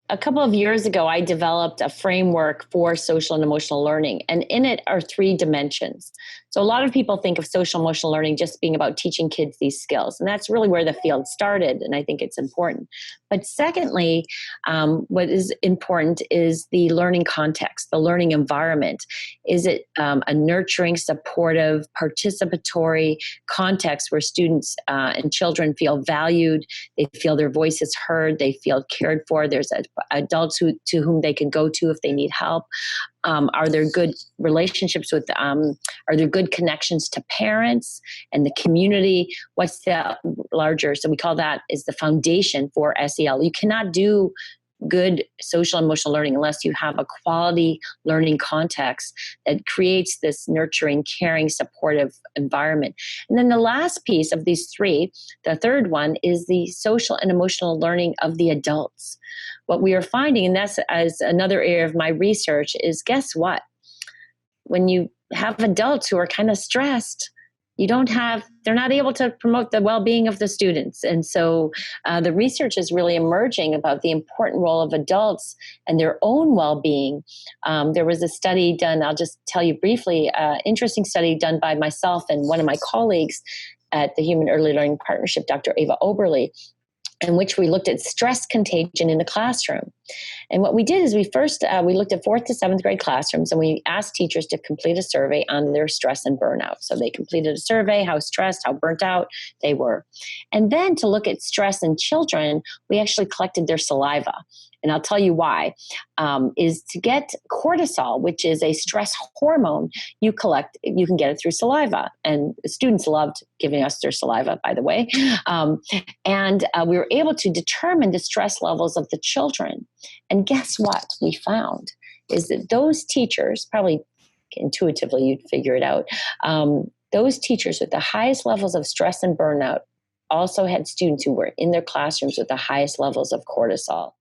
a couple of years ago, I developed a framework for social and emotional learning, and in it are 3 dimensions. So a lot of people think of social emotional learning just being about teaching kids these skills, and that's really where the field started, and I think it's important. But secondly, what is important is the learning context, the learning environment. Is it a nurturing, supportive, participatory context where students and children feel valued, they feel their voice is heard, they feel cared for, there's adults to whom they can go to if they need help? Are there good relationships with, are there good connections to parents and the community? What's the larger, so we call that is the foundation for SEL. You cannot do good social and emotional learning unless you have a quality learning context that creates this nurturing, caring, supportive environment. And then the last piece of these 3, the third one, is the social and emotional learning of the adults. What we are finding, and that's as another area of my research, is guess what? When you have adults who are kind of stressed, they're not able to promote the well-being of the students. And so the research is really emerging about the important role of adults and their own well-being. There was a study done, I'll just tell you briefly, interesting study done by myself and one of my colleagues at the Human Early Learning Partnership, Dr. Ava Oberle, in which we looked at stress contagion in the classroom. And what we did is we looked at 4th to 7th grade classrooms, and we asked teachers to complete a survey on their stress and burnout. So they completed a survey, how stressed, how burnt out they were. And then to look at stress in children, we actually collected their saliva. And I'll tell you why, is to get cortisol, which is a stress hormone, you can get it through saliva. And students loved giving us their saliva, by the way. And we were able to determine the stress levels of the children. And guess what we found is that those teachers, probably intuitively you'd figure it out, those teachers with the highest levels of stress and burnout also had students who were in their classrooms with the highest levels of cortisol.